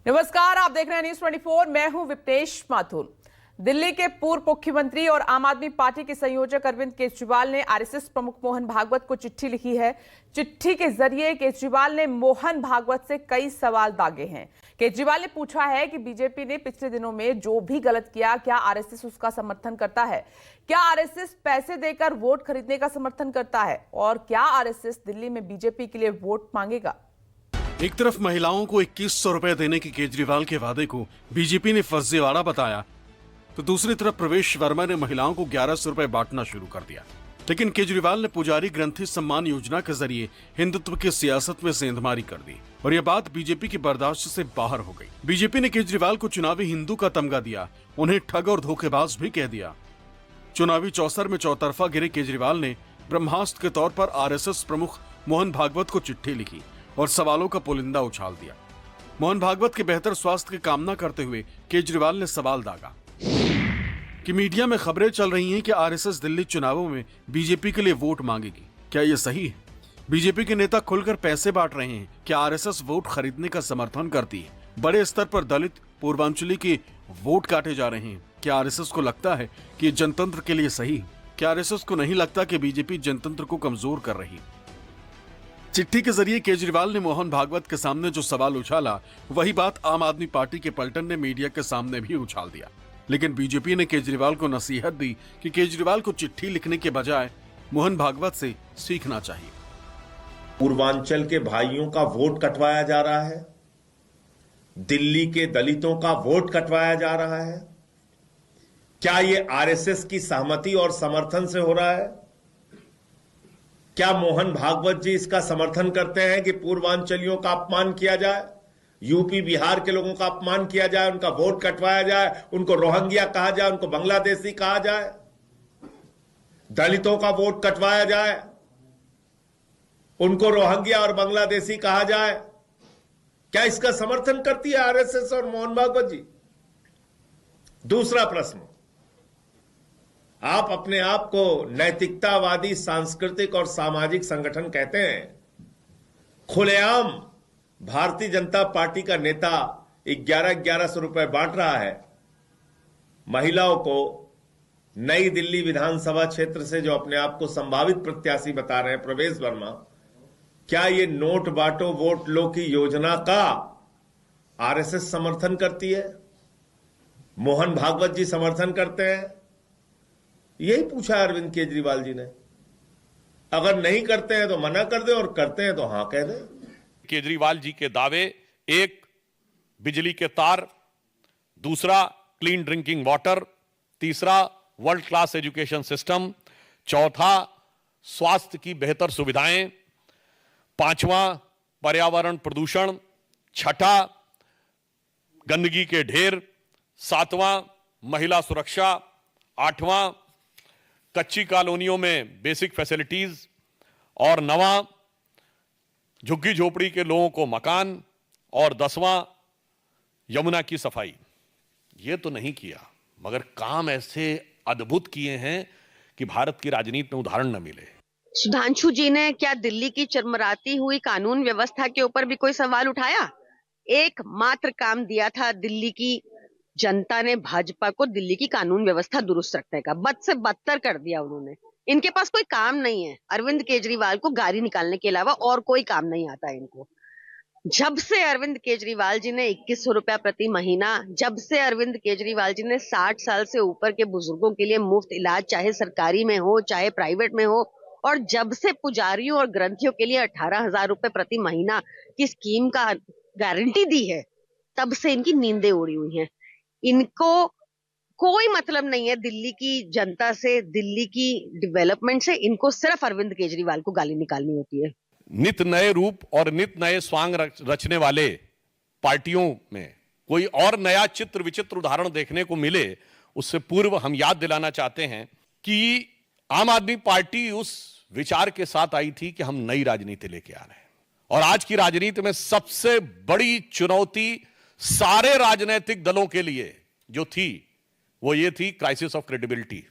नमस्कार, आप देख रहे हैं न्यूज 24। मैं हूं विप्तेश माथुर। दिल्ली के पूर्व मुख्यमंत्री और आम आदमी पार्टी के संयोजक अरविंद केजरीवाल ने आरएसएस प्रमुख मोहन भागवत को चिट्ठी लिखी है। चिट्ठी के जरिए केजरीवाल ने मोहन भागवत से कई सवाल दागे हैं। केजरीवाल ने पूछा है कि बीजेपी ने पिछले दिनों में जो भी गलत किया, क्या आरएसएस उसका समर्थन करता है? क्या आरएसएस पैसे देकर वोट खरीदने का समर्थन करता है? और क्या आरएसएस दिल्ली में बीजेपी के लिए वोट मांगेगा? एक तरफ महिलाओं को 2100 रुपए देने के केजरीवाल के वादे को बीजेपी ने फर्जीवाड़ा बताया, तो दूसरी तरफ प्रवेश वर्मा ने महिलाओं को 1100 रुपए बांटना शुरू कर दिया। लेकिन केजरीवाल ने पुजारी ग्रंथि सम्मान योजना के जरिए हिंदुत्व की सियासत में सेंधमारी कर दी और यह बात बीजेपी की बर्दाश्त से बाहर हो गई। बीजेपी ने केजरीवाल को चुनावी हिंदू का तमगा दिया, उन्हें ठग और धोखेबाज भी कह दिया। चुनावी चौसर में चौतरफा गिरे केजरीवाल ने ब्रह्मास्त्र के तौर पर आरएसएस प्रमुख मोहन भागवत को चिट्ठी लिखी और सवालों का पुलिंदा उछाल दिया। मोहन भागवत के बेहतर स्वास्थ्य की कामना करते हुए केजरीवाल ने सवाल दागा कि मीडिया में खबरें चल रही हैं कि आरएसएस दिल्ली चुनावों में बीजेपी के लिए वोट मांगेगी। क्या यह सही है? बीजेपी के नेता खुलकर पैसे बांट रहे हैं। क्या आरएसएस वोट खरीदने का समर्थन करती है? बड़े स्तर पर दलित पूर्वांचली के वोट काटे जा रहे हैं। क्या आरएसएस को लगता है कि यह जनतंत्र के लिए सही है? क्या आरएसएस को नहीं लगता कि बीजेपी जनतंत्र को कमजोर कर रही है? चिट्ठी के जरिए केजरीवाल ने मोहन भागवत के सामने जो सवाल उछाला, वही बात आम आदमी पार्टी के पलटन ने मीडिया के सामने भी उछाल दिया। लेकिन बीजेपी ने केजरीवाल को नसीहत दी कि केजरीवाल को चिट्ठी लिखने के बजाय मोहन भागवत से सीखना चाहिए। पूर्वांचल के भाइयों का वोट कटवाया जा रहा है, दिल्ली के दलितों का वोट कटवाया जा रहा है। क्या ये आरएसएस की सहमति और समर्थन से हो रहा है? क्या मोहन भागवत जी इसका समर्थन करते हैं कि पूर्वांचलियों का अपमान किया जाए, यूपी बिहार के लोगों का अपमान किया जाए, उनका वोट कटवाया जाए, उनको रोहिंग्या कहा जाए, उनको बांग्लादेशी कहा जाए, दलितों का वोट कटवाया जाए, उनको रोहिंग्या और बांग्लादेशी कहा जाए? क्या इसका समर्थन करती है आरएसएस और मोहन भागवत जी? दूसरा प्रश्न, आप अपने आप को नैतिकतावादी सांस्कृतिक और सामाजिक संगठन कहते हैं। खुलेआम भारतीय जनता पार्टी का नेता 1100 रुपए बांट रहा है। महिलाओं को नई दिल्ली विधानसभा क्षेत्र से जो अपने आप को संभावित प्रत्याशी बता रहे हैं प्रवेश वर्मा, क्या ये नोट बांटो वोट लो की योजना का आरएसएस समर्थन करती है? मोहन भागवत जी समर्थन करते हैं? यही पूछा अरविंद केजरीवाल जी ने। अगर नहीं करते हैं तो मना कर दे और करते हैं तो हां कह दे। केजरीवाल जी के दावे, एक बिजली के तार, दूसरा क्लीन ड्रिंकिंग वाटर, तीसरा वर्ल्ड क्लास एजुकेशन सिस्टम, चौथा स्वास्थ्य की बेहतर सुविधाएं, पांचवा पर्यावरण प्रदूषण, छठा गंदगी के ढेर, सातवां महिला सुरक्षा, आठवां कच्ची कॉलोनियों में बेसिक फैसिलिटीज और नवां झुग्गी झोपड़ी के लोगों को मकान, और 10वां यमुना की सफाई। ये तो नहीं किया, मगर काम ऐसे अद्भुत किए हैं कि भारत की राजनीति में उदाहरण न मिले। सुधांशु जी ने क्या दिल्ली की चरमराती हुई कानून व्यवस्था के ऊपर भी कोई सवाल उठाया? एक मात्र काम दिया था दिल्ली की जनता ने भाजपा को, दिल्ली की कानून व्यवस्था दुरुस्त रखने का। बद से बदतर कर दिया उन्होंने। इनके पास कोई काम नहीं है। अरविंद केजरीवाल को गाली निकालने के अलावा और कोई काम नहीं आता इनको। जब से अरविंद केजरीवाल जी ने 2100 रुपया प्रति महीना, जब से अरविंद केजरीवाल जी ने 60 साल से ऊपर के बुजुर्गों के लिए मुफ्त इलाज, चाहे सरकारी में हो चाहे प्राइवेट में हो, और जब से पुजारियों और ग्रंथियों के लिए 18,000 रुपए प्रति महीना की स्कीम का गारंटी दी है, तब से इनकी नींदें उड़ी हुई हैं। इनको कोई मतलब नहीं है दिल्ली की जनता से, दिल्ली की डेवलपमेंट से। इनको सिर्फ अरविंद केजरीवाल को गाली निकालनी होती है। नित नए रूप और नित नए स्वांग रचने वाले पार्टियों में कोई और नया चित्र विचित्र उदाहरण देखने को मिले, उससे पूर्व हम याद दिलाना चाहते हैं कि आम आदमी पार्टी उस विचार के साथ आई थी कि हम नई राजनीति लेके आ रहे हैं, और आज की राजनीति में सबसे बड़ी चुनौती सारे राजनीतिक दलों के लिए जो थी, वो ये थी क्राइसिस ऑफ क्रेडिबिलिटी,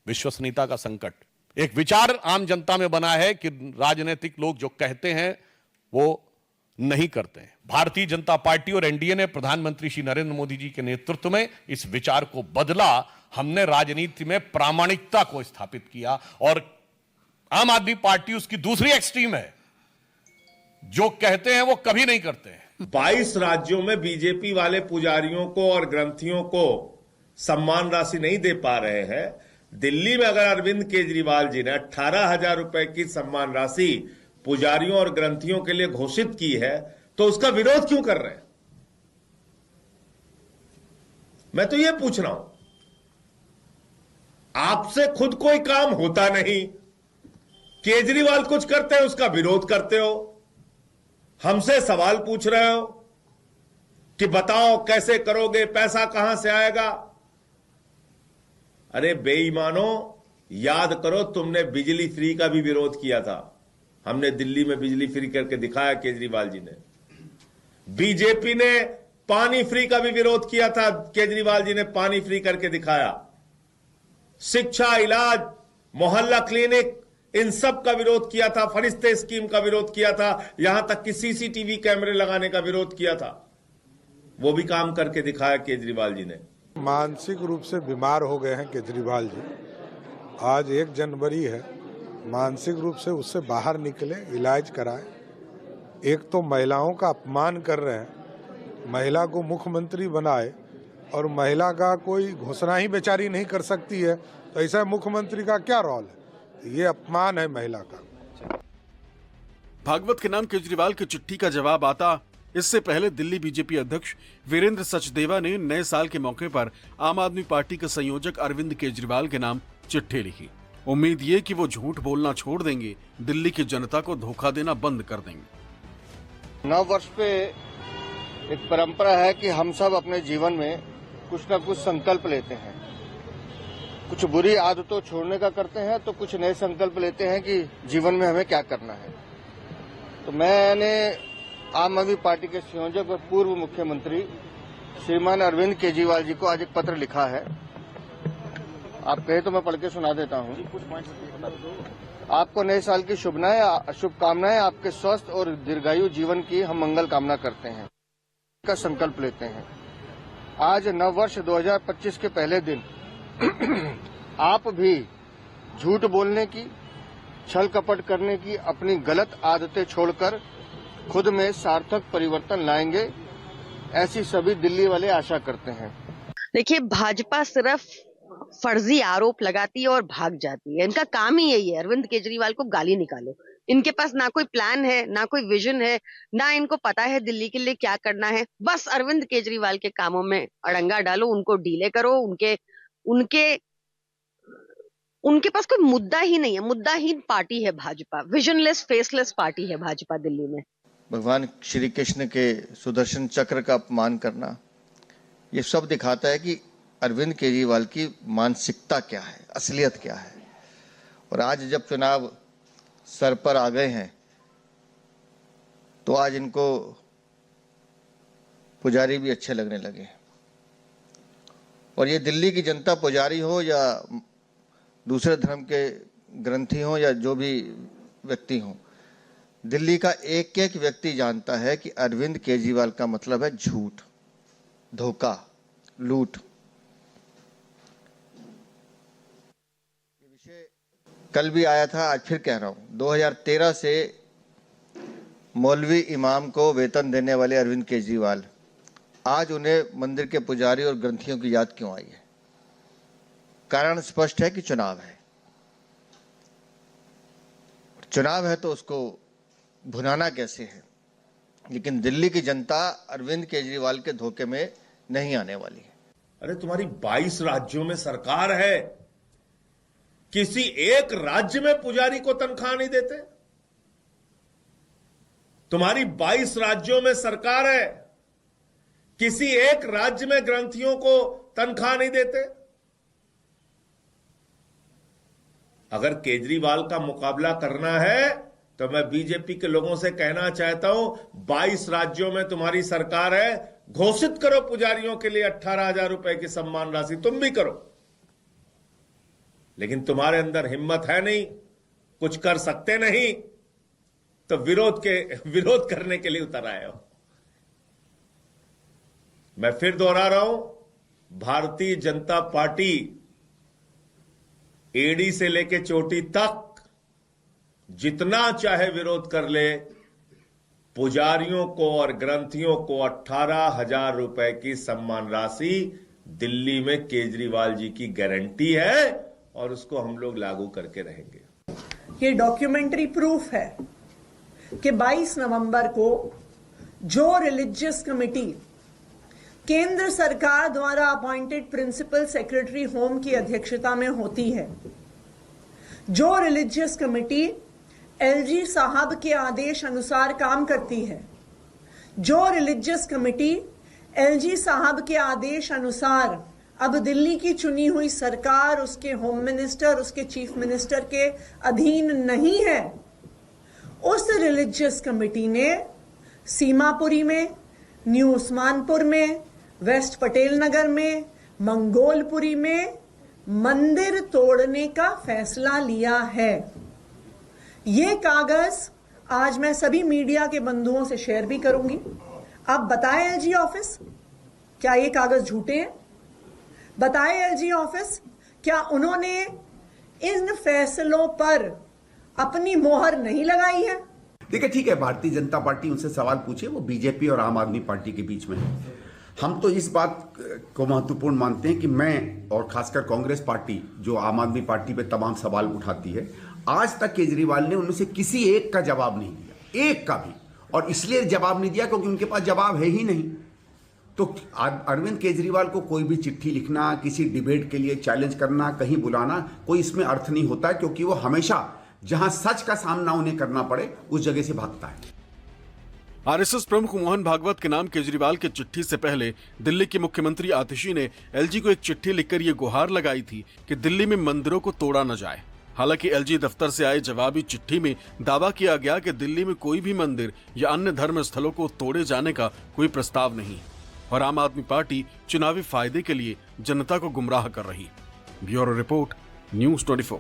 विश्वसनीयता का संकट। एक विचार आम जनता में बना है कि राजनीतिक लोग जो कहते हैं वो नहीं करते हैं। भारतीय जनता पार्टी और एनडीए ने प्रधानमंत्री श्री नरेंद्र मोदी जी के नेतृत्व में इस विचार को बदला। हमने राजनीति में प्रामाणिकता को स्थापित किया और आम आदमी पार्टी उसकी दूसरी एक्सट्रीम है, जो कहते हैं वो कभी नहीं करते हैं। 22 राज्यों में बीजेपी वाले पुजारियों को और ग्रंथियों को सम्मान राशि नहीं दे पा रहे हैं। दिल्ली में अगर अरविंद केजरीवाल जी ने 18,000 रुपए की सम्मान राशि पुजारियों और ग्रंथियों के लिए घोषित की है, तो उसका विरोध क्यों कर रहे हैं? मैं तो यह पूछ रहा हूं, आपसे खुद कोई काम होता नहीं, केजरीवाल कुछ करते हैं उसका विरोध करते हो, हमसे सवाल पूछ रहे हो कि बताओ कैसे करोगे, पैसा कहां से आएगा। अरे बेईमानो, याद करो तुमने बिजली फ्री का भी विरोध किया था। हमने दिल्ली में बिजली फ्री करके दिखाया, केजरीवाल जी ने। बीजेपी ने पानी फ्री का भी विरोध किया था, केजरीवाल जी ने पानी फ्री करके दिखाया। शिक्षा, इलाज, मोहल्ला क्लिनिक, इन सब का विरोध किया था। फरिश्ते स्कीम का विरोध किया था, यहां तक कि सीसीटीवी कैमरे लगाने का विरोध किया था। वो भी काम करके दिखाया केजरीवाल जी ने। मानसिक रूप से बीमार हो गए हैं केजरीवाल जी। आज 1 जनवरी है, मानसिक रूप से उससे बाहर निकले, इलाज कराएं। एक तो महिलाओं का अपमान कर रहे हैं, महिला को मुख्यमंत्री बनाए और महिला का कोई घोषणा ही बेचारी नहीं कर सकती है, तो ऐसा मुख्यमंत्री का क्या रोल है? ये अपमान है महिला का। भागवत के नाम केजरीवाल की चिट्ठी का जवाब आता इससे पहले दिल्ली बीजेपी अध्यक्ष वीरेंद्र सचदेवा ने नए साल के मौके पर आम आदमी पार्टी के संयोजक अरविंद केजरीवाल के नाम चिट्ठी लिखी। उम्मीद ये कि वो झूठ बोलना छोड़ देंगे, दिल्ली की जनता को धोखा देना बंद कर देंगे। नव वर्ष पे एक परंपरा है कि हम सब अपने जीवन में कुछ न कुछ संकल्प लेते हैं। कुछ बुरी आदतों छोड़ने का करते हैं, तो कुछ नए संकल्प लेते हैं कि जीवन में हमें क्या करना है। तो मैंने आम आदमी पार्टी के संयोजक और पूर्व मुख्यमंत्री श्रीमान अरविंद केजरीवाल जी को आज एक पत्र लिखा है। आप कहे तो मैं पढ़ के सुना देता हूं। आपको नए साल की शुभकामनाएं, आपके स्वस्थ और दीर्घायु जीवन की हम मंगल कामना करते हैं, का संकल्प लेते हैं। आज नव वर्ष 2025 के पहले दिन आप भी झूठ बोलने की, छल कपट करने की अपनी गलत आदतें छोड़कर खुद में सार्थक परिवर्तन लाएंगे, ऐसी सभी दिल्ली वाले आशा करते हैं। देखिए, भाजपा सिर्फ फर्जी आरोप लगाती है और भाग जाती है। इनका काम ही यही है, अरविंद केजरीवाल को गाली निकालो। इनके पास ना कोई प्लान है, ना कोई विजन है, ना इनको पता है दिल्ली के लिए क्या करना है। बस अरविंद केजरीवाल के कामों में अड़ंगा डालो, उनको डीले करो। उनके पास कोई मुद्दा ही नहीं है। मुद्दाहीन पार्टी है भाजपा, विजनलेस, फेसलेस पार्टी है भाजपा दिल्ली में। भगवान श्री कृष्ण के सुदर्शन चक्र का अपमान करना, ये सब दिखाता है कि अरविंद केजरीवाल की मानसिकता क्या है, असलियत क्या है। और आज जब चुनाव सर पर आ गए हैं, तो आज इनको पुजारी भी अच्छे लगने लगे। और ये दिल्ली की जनता पुजारी हो या दूसरे धर्म के ग्रंथी हो या जो भी व्यक्ति हो, दिल्ली का एक एक व्यक्ति जानता है कि अरविंद केजरीवाल का मतलब है झूठ, धोखा, लूट। ये विषय कल भी आया था, आज फिर कह रहा हूं। 2013 से मौलवी इमाम को वेतन देने वाले अरविंद केजरीवाल आज उन्हें मंदिर के पुजारी और ग्रंथियों की याद क्यों आई है? कारण स्पष्ट है कि चुनाव है। चुनाव है तो उसको भुनाना कैसे है। लेकिन दिल्ली की जनता अरविंद केजरीवाल के धोखे में नहीं आने वाली है। अरे तुम्हारी 22 राज्यों में सरकार है, किसी एक राज्य में पुजारी को तनख्वाह नहीं देते? तुम्हारी 22 राज्यों में सरकार है, किसी एक राज्य में ग्रंथियों को तनख्वाह नहीं देते? अगर केजरीवाल का मुकाबला करना है तो मैं बीजेपी के लोगों से कहना चाहता हूं, 22 राज्यों में तुम्हारी सरकार है, घोषित करो पुजारियों के लिए 18,000 रुपए की सम्मान राशि, तुम भी करो। लेकिन तुम्हारे अंदर हिम्मत है नहीं, कुछ कर सकते नहीं। तो विरोध करने के लिए उतर आए हो। मैं फिर दोहरा रहा हूं, भारतीय जनता पार्टी एड़ी से लेके चोटी तक जितना चाहे विरोध कर ले, पुजारियों को और ग्रंथियों को 18,000 रुपए की सम्मान राशि दिल्ली में केजरीवाल जी की गारंटी है और उसको हम लोग लागू करके रहेंगे। ये डॉक्यूमेंट्री प्रूफ है कि 22 नवंबर को जो रिलीजियस कमेटी केंद्र सरकार द्वारा अपॉइंटेड प्रिंसिपल सेक्रेटरी होम की अध्यक्षता में होती है, जो रिलीजियस कमेटी एलजी साहब के आदेश अनुसार काम करती है, जो रिलीजियस कमेटी एलजी साहब के आदेश अनुसार अब दिल्ली की चुनी हुई सरकार, उसके होम मिनिस्टर, उसके चीफ मिनिस्टर के अधीन नहीं है, उस रिलीजियस कमेटी ने सीमापुरी में, न्यू उस्मानपुर में, वेस्ट पटेल नगर में, मंगोलपुरी में मंदिर तोड़ने का फैसला लिया है। ये कागज आज मैं सभी मीडिया के बंधुओं से शेयर भी करूंगी। आप बताएं एलजी ऑफिस, क्या ये कागज झूठे हैं? बताएं एलजी ऑफिस, क्या उन्होंने इन फैसलों पर अपनी मोहर नहीं लगाई है? देखिए, ठीक है, भारतीय जनता पार्टी उनसे सवाल पूछे, वो बीजेपी और आम आदमी पार्टी के बीच में है। हम तो इस बात को महत्वपूर्ण मानते हैं कि मैं और खासकर कांग्रेस पार्टी जो आम आदमी पार्टी पे तमाम सवाल उठाती है, आज तक केजरीवाल ने उनमें से किसी एक का जवाब नहीं दिया, एक का भी। और इसलिए जवाब नहीं दिया क्योंकि उनके पास जवाब है ही नहीं। तो अरविंद केजरीवाल को कोई भी चिट्ठी लिखना, किसी डिबेट के लिए चैलेंज करना, कहीं बुलाना, कोई इसमें अर्थ नहीं होता, क्योंकि वो हमेशा जहां सच का सामना उन्हें करना पड़े उस जगह से भागता है। आरएसएस प्रमुख मोहन भागवत के नाम केजरीवाल की चिट्ठी से पहले दिल्ली की मुख्यमंत्री आतिशी ने एलजी को एक चिट्ठी लिखकर ये गुहार लगाई थी कि दिल्ली में मंदिरों को तोड़ा न जाए। हालांकि एलजी दफ्तर से आए जवाबी चिट्ठी में दावा किया गया कि दिल्ली में कोई भी मंदिर या अन्य धर्म स्थलों को तोड़े जाने का कोई प्रस्ताव नहीं और आम आदमी पार्टी चुनावी फायदे के लिए जनता को गुमराह कर रही। Bureau report, news 24।